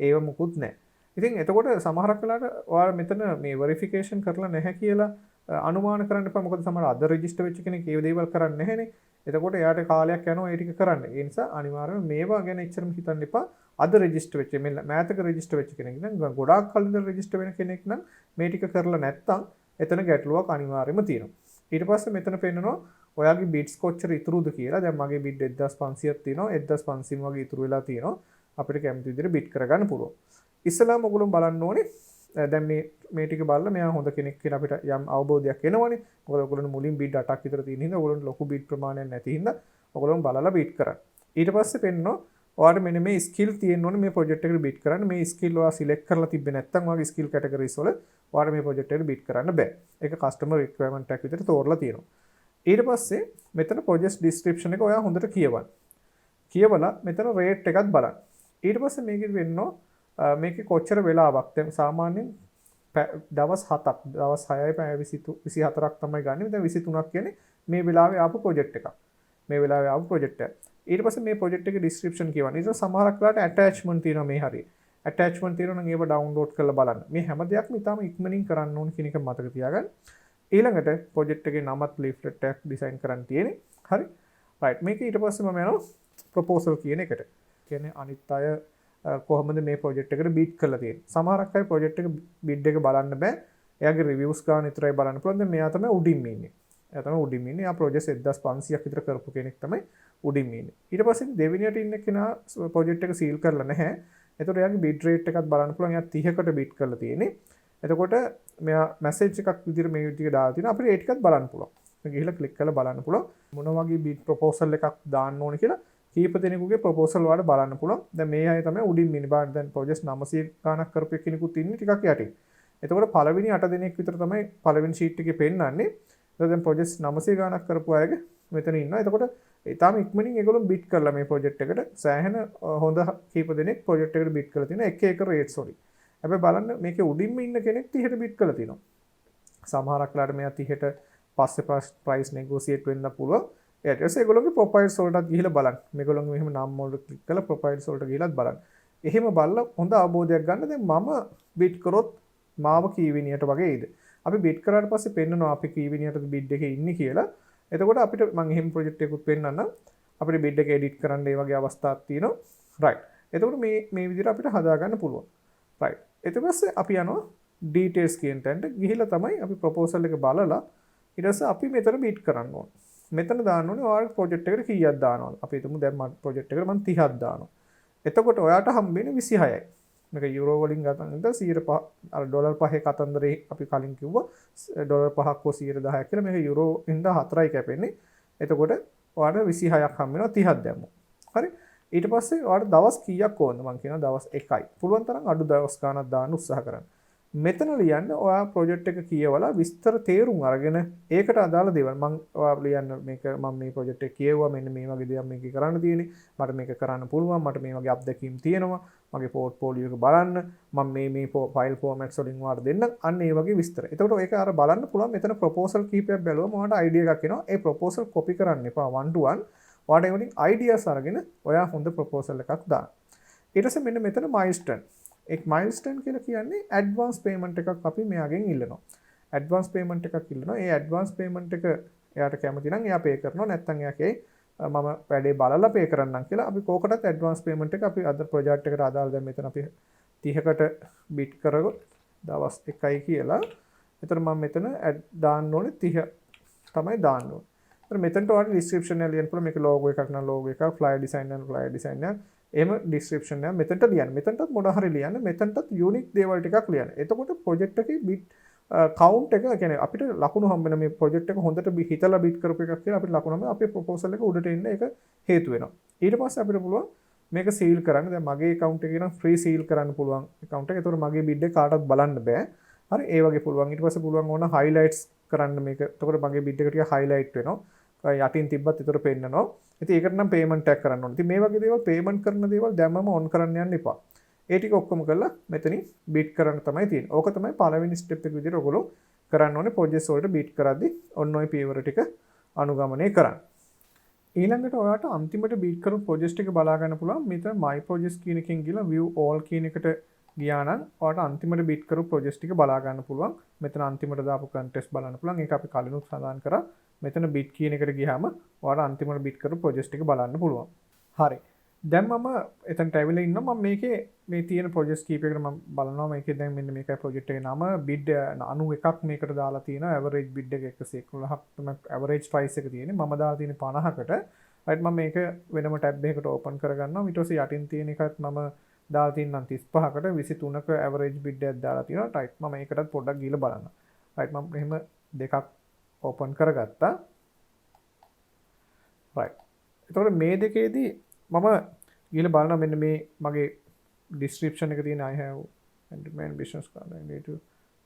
ඒව මුකුත් නැහැ. ඉතින් එතකොට සමහරක් වෙලාවට ඔයාලා මෙතන මේ වෙරිෆිකේෂන් කරලා නැහැ කියලා අනුමාන කරන්න එපා. මොකද සමහර අද රෙජිස්ටර් වෙච්ච කෙනෙක් ඒ දේවල් කරන්නේ නැහැනේ. එතකොට එයාට කාලයක් යනවා ඒ ටික කරන්න. ඒ නිසා අනිවාර්යයෙන්ම මේවා ගැන එච්චරම හිතන්න එපා. අද රෙජිස්ටර් වෙච්ච මේ මෑතක රෙජිස්ටර් වෙච්ච කෙනෙක් නම් ගොඩාක් කලින් ඉඳන් රෙජිස්ටර් වෙන කෙනෙක් නම් මේ ටික කරලා නැත්තම් එතන ගැටලුවක් අනිවාර්යයෙන්ම තියෙනවා. ඊට පස්සේ මෙතන පෙන්නනවා ඔයාගේ බිඩ්ස් කොච්චර ඉතුරුද කියලා. දැන් මගේ බිඩ් 1500ක් තියෙනවා. 1500 වගේ ඉතුරු වෙලා තියෙනවා. අපිට කැමති විදිහට බිඩ් කරගන්න පුළුවන්. ඉස්සලාම ඔයගොල්ලෝ බලන්න ඕනේ දැන් මේ ටික බලලා මෙයා හොඳ කෙනෙක් කියලා අපිට යම් අවබෝධයක් එනවනේ. මොකද ඔයගොල්ලෝ මුලින් බිඩ් 8ක් විතර තියෙන හින්දා ඔයගොල්ලෝ ලොකු බිඩ් ප්‍රමාණයක් නැති හින්දා ඔයගොල්ලෝ බලලා බිඩ් කරන්න. ඊට පස්සේ පෙන්නනවා ඔයාලට මෙන්න මේ ස්කිල් තියෙන්න ඕනේ මේ ප්‍රොජෙක්ට් එකට බිඩ් කරන්න. මේ ස්කිල් ඔයා සිලෙක්ට් කරලා තිබ්බේ නැත්නම් ඔයාගේ ස්කිල් කැටගරිස් වල ඔයාලට මේ ප්‍රොජෙක්ට් එකට බිඩ් කරන්න බෑ. ඒක කස්ටමර් රික්වයර්මන්ට් එකක් විදිහට තෝරලා තියෙනවා. ඊට පස්සේ මෙතන ප්‍රොජෙක්ට් ඩිස්ක්‍රිප්ෂන් එක ඔයා හොඳට කියවන්න. කියවලා මෙතන රේට් එකත් බලන්න. ඊට පස්සේ මේකෙ වෙන්නවා මේකේ කොච්චර වෙලාවක් දැන් සාමාන්‍යයෙන් දවස් 7ක් දවස් 6යි පැය 24ක් තමයි ගන්න. දැන් 23ක් කියන්නේ මේ වෙලාවේ ආපු ප්‍රොජෙක්ට් එකක්. මේ වෙලාවේ ආපු ප්‍රොජෙක්ට් එක. ඊට පස්සේ මේ ප්‍රොජෙක්ට් එකේ ඩිස්ක්‍රිප්ෂන් කියවන්න. ඊට සමහරක් වෙලාවට ඇටැච්මන්ට් තියෙනවා මේ හරිය. ඇටැච්මන්ට් තියෙනවා නම් ඒව ඩවුන්ලෝඩ් කරලා බලන්න. මේ හැම දෙයක්ම ඉතාලම ඉක්මනින් කරන්න ඕන කියන එක මතක තියාගන්න. ඊළඟට ප්‍රොජෙක්ට් එකේ නමත් ලීෆ්ලට් එකක් ඩිසයින් කරන්න තියෙන්නේ. හරි. රයිට්. මේක ඊට පස්සේ මම යනවා ප්‍රොපෝසල් කියන එකට. කියන්නේ අනිත් අය කොහොමද මේ ප්‍රොජෙක්ට් එකට බිඩ් කරලා තියෙන්නේ. සමහරක් අය ප්‍රොජෙක්ට් එක බිඩ් එක බලන්න බෑ. එයාගේ රිවිව්ස් ගන්න විතරයි බලන්න පුළුවන්. දැන් මෙයා තමයි උඩින්ම ඉන්නේ. එයා තමයි උඩින්ම ඉන්නේ. එයා ප්‍රොජෙක්ට් 1500ක් විතර කරපු කෙනෙක් තමයි උඩින්ම ඉන්නේ. ඊට පස්සේ දෙවෙනියට ඉන්න කෙනා ප්‍රොජෙක්ට් එක සීල් කරලා නැහැ. එතකොට එයාගේ බිඩ් රේට් එකත් බලන්න පුළුවන්. එයා 30කට බිඩ් කරලා තියෙන්නේ. එතකොට මෙයා මැසේජ් එකක් විදිහට මේ විදිහට දාලා තිනවා. අපිට ඒ ටිකත් බලන්න පුළුවන්. ගිහිල්ලා ක්ලික් කරලා බලන්න පුළුවන්. මොන වගේ බිඩ් ප්‍රොපෝසල් එකක් දාන්න ඕනේ කියලා කීප දෙනෙකුගේ ප්‍රොපෝසල් වලට බලන්න පුළුවන්. දැන් මේ අය තමයි උඩින් ඉන්නේ. බාහිර දැන් ප්‍රොජෙක්ට් 900 ගණක් කරපු කෙනෙකුත් ඉන්නේ ටිකක් යටින්. එතකොට පළවෙනි 8 දෙනෙක් විතර තමයි පළවෙනි ෂීට් එකේ පෙන්නන්නේ. දැන් ප්‍රොජෙක්ට් 900 ගණක් කරපු අයගේ මෙතන ඉන්නවා. එතකොට ඊටාම ඉක්මනින් ඒගොල්ලෝ බිඩ් කරලා මේ ප්‍රොජෙක්ට් එකට සෑහෙන හොඳ කීප දෙනෙක් ප්‍රොජෙක්ට් එකට බිඩ් කරලා තියෙනවා. එක එක රේට්ස් වලින්. හැබැයි බලන්න මේකේ උඩින්ම ඉන්න කෙනෙක් 30ට බිඩ් කරලා තියෙනවා. සමහරක් වෙලාවට මෙයා 30ට පස්සේ ප්‍රයිස් නෙගෝසියේට් වෙන්න පුළුවන්. ඊට පස්සේ ඒගොල්ලෝගේ ප්‍රොෆයිල්ස් වලටත් ගිහිල්ලා බලන්න. මේගොල්ලෝගේ මෙහෙම නම් වලට ක්ලික් කරලා ප්‍රොෆයිල්ස් වලට ගිහිල්ලාත් බලන්න. එහෙම බලලා හොඳ අවබෝධයක් ගන්න. දැන් මම බිඩ් කරොත් මාව කී විනියට වගේ එයිද? අපි බිඩ් කරාට පස්සේ පෙන්නනවා අපි කී විනියටද බිඩ් එකේ ඉන්නේ කියලා. එතකොට අපිට මම එහෙම ප්‍රොජෙක්ට් එකකුත් පෙන්නන්නම්. අපිට බිඩ් එක එඩිට් කරන්න ඒ වගේ අවස්ථාවක් තියෙනවා. රයිට්. එතකොට මේ විදිහට අපිට හදාගන්න පුළුවන්. රයිට්. ඊට පස්සේ අපි යනවා ඩීටේල්ස් කියන තැනට ගිහිල්ලා තමයි අපි ප්‍රොපෝසල් එක බලලා ඊට පස්සේ අපි මෙතන බිඩ් කරන්න ඕන. මෙතන දාන්න ඕනේ ඔයාගේ ප්‍රොජෙක්ට් එකට කීයක් දානවද? අපි හිතමු දැන් මම ප්‍රොජෙක්ට් එකට මම 30ක් දානවා. එතකොට ඔයාට හම්බෙන්නේ 26යි. මේක යුරෝ වලින් ගත්තොත් 105 අර ඩොලර් 5 කතන්දරේ අපි කලින් කිව්වා ඩොලර් 5ක් හෝ 110ක් කියලා මේක යුරෝ ඉඳ 4යි කැපෙන්නේ. එතකොට ඔයාට 26ක් හම්බ වෙනවා 30ක් දැම්මොත්. හරි. ඊට පස්සේ ඔයාට දවස් කීයක් ඕනද? මම කියනවා දවස් 1යි. පුළුවන් තරම් අඩු දවස් ගාණක් දාන්න උත්සාහ කරන්න. මෙතන ලියන්න ඔයා ප්‍රොජෙක්ට් එක කියවලා විස්තර තේරුම් අරගෙන ඒකට අදාළ දේවල් මම ඔයා ලියන්න මේක මම මේ ප්‍රොජෙක්ට් එක කියවුවා මෙන්න මේ වගේ දේවල් මේක කරන්න තියෙන්නේ මට මේක කරන්න පුළුවන් මට මේ වගේ අත්දැකීම් තියෙනවා මගේ පෝර්ට්ෆෝලියෝ එක බලන්න මම මේ ෆයිල් ෆෝමැට්ස් වලින් වාට දෙන්න අන්න ඒ වගේ විස්තර. එතකොට ඒක අර බලන්න පුළුවන් මෙතන ප්‍රොපෝසල් කීපයක් බැලුවම ඔයාලට අයිඩියා එකක් එනවා. ඒ ප්‍රොපෝසල් කොපි කරන්න එපා 1 to 1. ඔයාලට ඒවලින් අයිඩියාස් අරගෙන ඔයා හොඳ ප්‍රොපෝසල් එකක් දාන්න. ඊට පස්සේ මෙන්න මෙතන මයිල්ස්ටෝන් एक माइलस्टोन කියලා කියන්නේ ඇඩ්වාන්ස් පේමන්ට් එකක් අපි මෙයාගෙන් ඉල්ලනවා. ඇඩ්වාන්ස් පේමන්ට් එකක් ඉල්ලනවා. ඒ ඇඩ්වාන්ස් පේමන්ට් එක එයාට කැමති නම් එයා පේ කරනවා. නැත්නම් එයාගේ මම වැඩේ බලලා පේ කරන්නම් කියලා අපි කෝකටත් ඇඩ්වාන්ස් පේමන්ට් එක අපි අද ප්‍රොජෙක්ට් එකට අදාළ දැන් මෙතන අපි 30කට බිට් කරගොත් දවස් 1යි කියලා. එතන මම මෙතන දාන්න ඕනේ 30 තමයි දාන්න ඕනේ. එතන මෙතනට ඔයාලට ඩිස්ක්‍රිප්ෂන් එක ලියන්න පුළුවන්. මේක ලෝගෝ එකක් නම් ලෝගෝ එකක්, ෆ්ලයර් ඩිසයින් නම් ෆ්ලයර් ඩිසයින් එක. එහෙම ඩිස්ක්‍රිප්ෂන් එක මෙතනට ලියන්න. මෙතනටත් මොන හරි ලියන්න. මෙතනටත් යුනික් දේවල් ටිකක් ලියන්න. එතකොට ප්‍රොජෙක්ට් එකේ බිට් කවුන්ට් එක කියන්නේ අපිට ලකුණු හම්බ වෙන මේ ප්‍රොජෙක්ට් එක හොඳට හිතලා බිට් කරපු එකක් කියලා අපිට ලකුණු හම්බ අපේ ප්‍රොපෝසල් එක උඩට එන්න ඒක හේතු වෙනවා. ඊට පස්සේ අපිට පුළුවන් මේක සීල් කරන්න. දැන් මගේ account එකේ නම් free seal කරන්න පුළුවන් account එක. ඒතකොට මගේ බිඩ් එක කාටවත් බලන්න බෑ. හරි ඒ වගේ පුළුවන්. ඊට පස්සේ පුළුවන් ඕන highlights කරන්න මේක. එතකොට මගේ බිඩ් එක ටික highlight වෙනවා. යටින් තිබ්බත් ඒතර පෙන්නනවා. ඉතින් ඒකට නම් පේමන්ට් එකක් කරන්න ඕනේ. ඉතින් මේ වගේ දේවල් පේමන්ට් කරන දේවල් දැම්මම ඔන් කරන්න යන්න එපා. ඒ ටික ඔක්කොම කරලා මෙතනින් බිට් කරන්න තමයි තියෙන්නේ. ඕක තමයි පළවෙනි ස්ටෙප් එක විදිහට ඔයගොල්ලෝ කරන්න ඕනේ ප්‍රොජෙක්ට්ස් වලට බිට් කරද්දි ඔන්න ඔය පියවර ටික අනුගමනය කරන්න. ඊළඟට ඔයාට අන්තිමට බිට් කරපු ප්‍රොජෙක්ට්ස් ටික බලා ගන්න පුළුවන්. මෙතන my projects කියන එකෙන් ගිහලා view all කියන එකට ගියා නම් ඔයාට අන්තිමට බිට් කරපු ප්‍රොජෙක්ට්ස් ටික බලා ගන්න පුළුවන්. මෙතන අන්තිමට දාපු contest බලන්න පුළුවන්. ඒක අපි කලිනුත් සඳහන් කරා. මෙතන බිට් කියන එකට ගියාම ඔයාලා අන්තිමට බිට් කරපු ප්‍රොජෙක්ට්ස් ටික බලන්න පුළුවන්. හරි. දැන් මම එතනට ඇවිල්ලා ඉන්නවා. මම මේකේ මේ තියෙන ප්‍රොජෙක්ට්ස් කීපයකට මම බලනවා. මේකේ දැන් මෙන්න මේකයි ප්‍රොජෙක්ට් එකේ නම බිඩ් 91ක් මේකට දාලා තියෙනවා. ඇවරේජ් බිඩ් එක 111ක් තමයි ඇවරේජ් ප්‍රයිස් එක තියෙන්නේ. මම දාලා තියෙන්නේ 50කට. රයිට් මම මේක වෙනම ටැබ් එකකට ඕපන් කරගන්නවා. ඊට පස්සේ යටින් තියෙන එකත් මම දාලා තියෙනවා 35කට 23ක ඇවරේජ් බිඩ් එකක් දාලා තියෙනවා. රයිට් මම ඒකටත් පොඩ්ඩක් ගිහලා බලන්න. රයිට් මම එහෙම දෙකක් ඕපන් කරගත්තා. රයිට්. එතකොට මේ දෙකේදී මම ගිහලා බලනවා මෙන්න මේ මගේ ඩිස්ක්‍රිප්ෂන් එක තියෙන I have entertainment business card I need to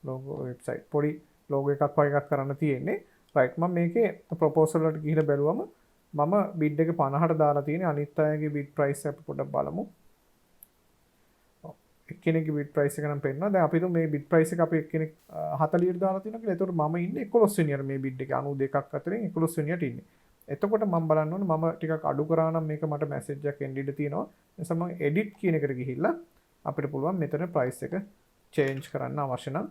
logo website පොඩි ලෝගෝ එකක් වගේ එකක් කරන්න තියෙන්නේ. රයිට් මම මේකේ ප්‍රොපෝසල් වලට ගිහලා බැලුවම මම බිඩ් එක 50ට දාලා තියෙන්නේ. අනිත් අයගේ බිඩ් ප්‍රයිස් එක පොඩ්ඩක් බලමු. එක්කෙනෙක්ගේ බිඩ් ප්‍රයිස් එක නම් පෙන්නනවා. දැන් අපි හිතමු මේ බිඩ් ප්‍රයිස් එක අපි එක්කෙනෙක් 40ට දාලා තියෙනවා කියලා. ඒතකොට මම ඉන්නේ 11 වෙනියට මේ බිඩ් එකේ 92ක් අතරින් 11 වෙනියට ඉන්නේ. එතකොට මම බලන්න ඕනේ මම ටිකක් අඩු කරා නම් මේක මට මැසේජ් එකක් එන්න ඉඩ තියෙනවා. ඒ නිසා මම එඩිට් කියන එකට ගිහිල්ලා අපිට පුළුවන් මෙතන ප්‍රයිස් එක චේන්ජ් කරන්න අවශ්‍ය නම්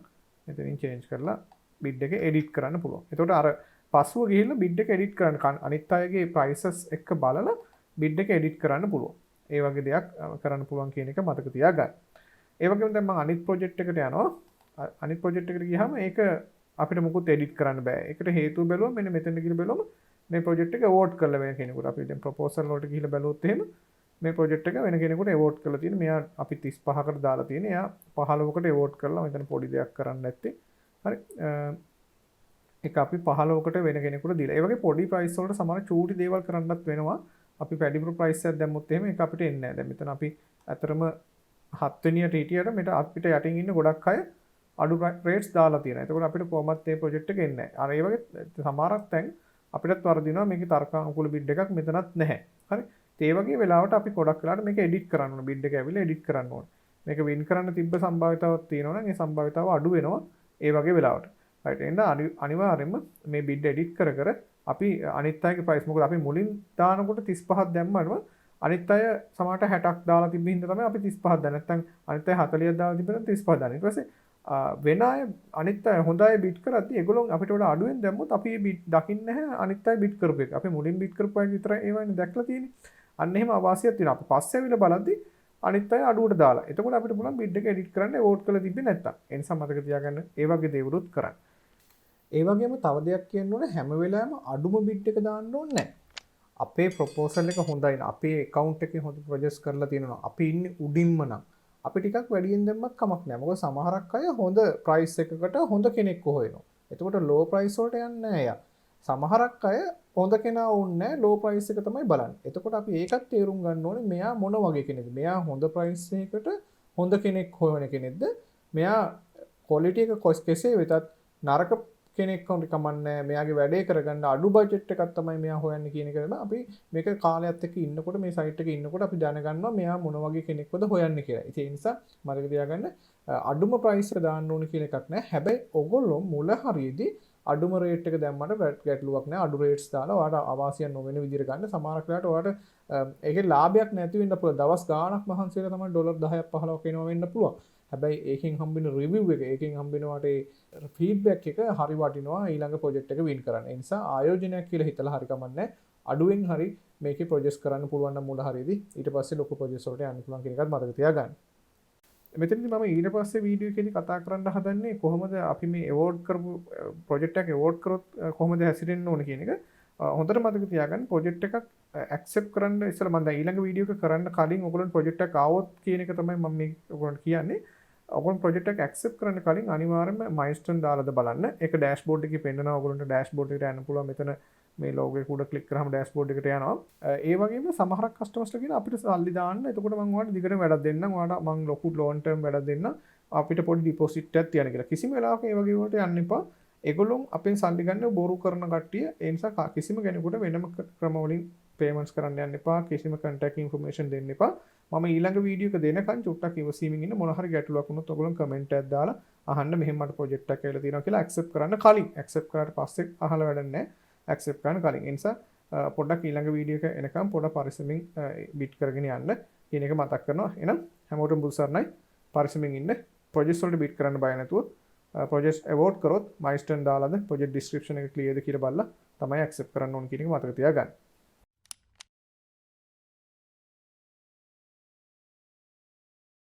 මෙතනින් චේන්ජ් කරලා බිඩ් එක එඩිට් කරන්න පුළුවන්. එතකොට අර පස්සුව ගිහිල්ලා බිඩ් එක එඩිට් කරන්න අනිත් අයගේ ප්‍රයිසස් එක්ක බලලා බිඩ් එක එඩිට් කරන්න පුළුවන්. ඒ වගේ දෙයක් කරන්න පුළුවන් කියන එක මතක තියාගන්න. ඒ වගේම දැන් මම අනිත් ප්‍රොජෙක්ට් එකට යනවා. අනිත් ප්‍රොජෙක්ට් එකට ගියාම ඒක අපිට මුකුත් එඩිට් කරන්න බෑ. ඒකට හේතුව බැලුවම මෙන්න මෙතන ගිහලා බැලුවම මේ ප්‍රොජෙක්ට් එක අවෝඩ් කරලා වෙන කෙනෙකුට අපි දැන් ප්‍රොපෝසල් වලට ගිහලා බැලුවොත් එහෙම මේ ප්‍රොජෙක්ට් එක වෙන කෙනෙකුට අවෝඩ් කරලා තියෙන. මෙයා අපි 35කට දාලා තියෙන. එයා 15කට අවෝඩ් කරලා මෙතන පොඩි දෙයක් කරන්න නැත්තේ. හරි. ඒක අපි 15කට වෙන කෙනෙකුට දීලා. ඒ වගේ පොඩි ප්‍රයිස් වලට සමාන චූටි දේවල් කරන්නත් වෙනවා. අපි වැඩිපුර ප්‍රයිස් එකක් දැම්මොත් එහෙම ඒක අපිට එන්නේ නැහැ. දැන් මෙතන අපි අතරම 7 වෙනියට හිටියට මෙතන අපිට යටින් ඉන්න ගොඩක් අය අඩු රේට්ස් දාලා තියෙනවා. එතකොට අපිට කොහොමත් මේ ප්‍රොජෙක්ට් එක එන්නේ නැහැ. අර ඒ වගේ සමහරක් තැන් අපිටත් වර්ධිනවා මේකේ තර්කානුකූල බිඩ් එකක් මෙතනත් නැහැ. හරි. ඒ වගේ වෙලාවට අපි ගොඩක් වෙලාවට මේක එඩිට් කරන්න ඕන. බිඩ් එක ඇවිල්ලා එඩිට් කරන්න ඕන. මේක වින් කරන්න තිබ්බ සම්භාවිතාවක් තියෙනවා නම් ඒ සම්භාවිතාව අඩු වෙනවා ඒ වගේ වෙලාවට. right එහෙනම් අනිවාර්යයෙන්ම මේ බිඩ් එඩිට් කර කර අපි අනිත් අයගේ ප්‍රයිස් මොකද අපි මුලින් දානකොට 35ක් දැම්මම අනිත් අය සමහරට 60ක් දාලා තිබ්බ හින්දා තමයි අපි 35ක් දාන්නේ. නැත්නම් අනිත් අය 40ක් දාලා තිබ්බ නම් 35ක් දාන්නේ. ඊට පස්සේ වෙන අය අනිත් අය හොඳ අය බිට් කරද්දි ඒගොල්ලෝ අපිට වඩා අඩුවෙන් දැම්මොත් අපි බිට් දකින්නේ නැහැ අනිත් අය බිට් කරපු එක. අපි මුලින් බිට් කරපු අය විතරයි ඒවයින් දැක්ලා තියෙන්නේ. අන්න එහෙම අවාසියක් තියෙනවා. අපි පස්සේ ඇවිල්ලා බලද්දි අනිත් අය අඩුවට දාලා. එතකොට අපිට පුළුවන් බිඩ් එක එඩිට් කරන්න වෝට් කරලා තිබ්බේ නැත්තම්. ඒ නිසා මතක තියාගන්න ඒ වගේ දේවලුත් කරන්න. ඒ වගේම තව දෙයක් කියන්න ඕනේ හැම වෙලාවෙම අඩුම බිඩ් එක දාන්න ඕනේ නැහැ. අපේ ප්‍රොපෝසල් එක හොඳයි න අපේ account එකේ හොඳ ප්‍රොජෙක්ට්ස් කරලා තියෙනවා. අපි ඉන්නේ උඩින්ම නම් අපි ටිකක් වැඩියෙන් දැම්මත් කමක් නැහැ. මොකද සමහරක් අය හොඳ ප්‍රයිස් එකකට හොඳ කෙනෙක් හොයනවා. එතකොට ලෝ ප්‍රයිස් වලට යන්නේ නැහැ යා. සමහරක් අය හොඳ කෙනා වුන්නේ ලෝ ප්‍රයිස් එක තමයි බලන්නේ. එතකොට අපි ඒකත් තේරුම් ගන්න ඕනේ මෙයා මොන වගේ කෙනෙක්ද? මෙයා හොඳ ප්‍රයිස් එකකට හොඳ කෙනෙක් හොයන කෙනෙක්ද? මෙයා ක්වොලිටි එක කෙසේ වෙතත් නරක කෙනෙක් වුණ කමන්නේ මෙයාගේ වැඩේ කරගන්න අඩු බජට් එකක් තමයි මෙයා හොයන්නේ කියන එක තමයි අපි මේක කාලයත් එක්ක ඉන්නකොට මේ සයිට් එකේ ඉන්නකොට අපි දැනගන්නවා මෙයා මොන වගේ කෙනෙක්වද හොයන්නේ කියලා. ඉතින් ඒ නිසා මතක තියාගන්න අඩුම ප්‍රයිස් එක දාන්න ඕන කියලා එකක් නැහැ. හැබැයි ඔයගොල්ලෝ මුල හරියේදී අඩුම රේට් එක දැම්මට ගැටලුවක් නැහැ. අඩු රේට්ස් දාලා ඔයාලට අවශ්‍ය නොවන විදිහට ගන්න. සමහරක් වෙලාවට ඔයාලට ඒකේ ලාභයක් නැති වෙන්න පුළුවන්. දවස් ගාණක් මහන්සි වෙලා තමයි ඩොලර් 10ක් 15ක් එනවා වෙන්න පුළුවන්. හැබැයි ඒකෙන් හම්බෙන රිවිව් එක ඒකෙන් හම්බෙනවට ෆීඩ්බැක් එක හරි වටිනවා ඊළඟ ප්‍රොජෙක්ට් එක වින් කරන්න. ඒ නිසා ආයෝජනයක් කියලා හිතලා හරි කමන්නේ අඩුවෙන් හරි මේකේ ප්‍රොජෙක්ට්ස් කරන්න පුළුවන් නම් මුල හරියදී ඊට පස්සේ ලොකු ප්‍රොජෙක්ට්ස් වලට යන්න පුළුවන් කියන එකත් මතක තියාගන්න. මෙතනදි මම ඊට පස්සේ වීඩියෝ එකේදී කතා කරන්න හදන්නේ කොහොමද අපි මේ අවෝඩ් කරපු ප්‍රොජෙක්ට් එකක් අවෝඩ් කරොත් කොහොමද හැසිරෙන්න ඕන කියන එක. හොඳට මතක තියාගන්න ප්‍රොජෙක්ට් එකක් ඇක්සෙප්ට් කරන්න ඉස්සෙල්ලා මම දැන් ඊළඟ වීඩියෝ එක කරන්න කලින් ඔයගොල්ලන්ට ප්‍රොජෙක්ට් එකක් ආවොත් කියන එක තමයි මම මේ ඔයගොල්ලන්ට කියන්නේ. ඔයගොල්ලෝ ප්‍රොජෙක්ට් එක ඇක්සෙප්ට් කරන්න කලින් අනිවාර්යයෙන්ම මයිල්ස්ටෝන් දාලාද බලන්න. ඒක ඩෑෂ්බෝඩ් එකේ පෙන්නනවා ඔයගොල්ලන්ට ඩෑෂ්බෝඩ් එකට යන්න පුළුවන්. මෙතන මේ ලෝගෝ එක උඩ ක්ලික් කරාම ඩෑෂ්බෝඩ් එකට යනවා. ඒ වගේම සමහරක් කස්ටමර්ස්ලා කියන අපිට සල්ලි දාන්න. එතකොට මම ඔයාලට දිගටම වැඩක් දෙන්නම්. ඔයාලට මම ලොකු ලොන් ටර්ම් වැඩක් දෙන්නම්. අපිට පොඩි ඩිපොසිට් එකක් තියන්න කියලා. කිසිම වෙලාවක ඒ වගේ වලට යන්න එපා. ඒගොල්ලෝ අපෙන් සල්ලි ගන්න බොරු කරන කට්ටිය. ඒ නිසා කිසිම කෙනෙකුට වෙනම ක්‍රම වලින් පේමන්ට්ස් කරන්න යන්න එපා. කිසිම කන්ටැක්ට් ඉන්ෆර්මේෂන් දෙන්න එපා. මම ඊළඟ වීඩියෝ එක දෙනකන් චුට්ටක් ඉවසීමෙන් ඉන්න මොන හරි ගැටලුවක් වුණොත් ඔයගොල්ලෝ කමෙන්ට් එකක් දාලා අහන්න මෙහෙම මට ප්‍රොජෙක්ට් එකක් කියලා තියෙනවා කියලා ඇක්සෙප්ට් කරන්න කලින් ඇක්සෙප්ට් කරාට පස්සේ අහලා වැඩක් නැහැ ඇක්සෙප්ට් කරන්න කලින් ඒ නිසා පොඩ්ඩක් ඊළඟ වීඩියෝ එක එනකම් පොඩ්ඩක් පරිස්සමින් බිට් කරගෙන යන්න කියන එක මතක් කරනවා එහෙනම් හැමෝටම බුදුසරණයි පරිස්සමින් ඉන්න ප්‍රොජෙක්ට්ස් වලට බිට් කරන්න බය නැතුව ප්‍රොජෙක්ට්ස් අවෝඩ් කරොත් මයිල්ස්ටෝන් දාලාද ප්‍රොජෙක්ට් ඩිස්ක්‍රිප්ෂන් එක ක්ලියර්ද කියලා බලලා තමයි ඇක්සෙප්ට් කරන්න ඕන කියන එක මතක තියාගන්න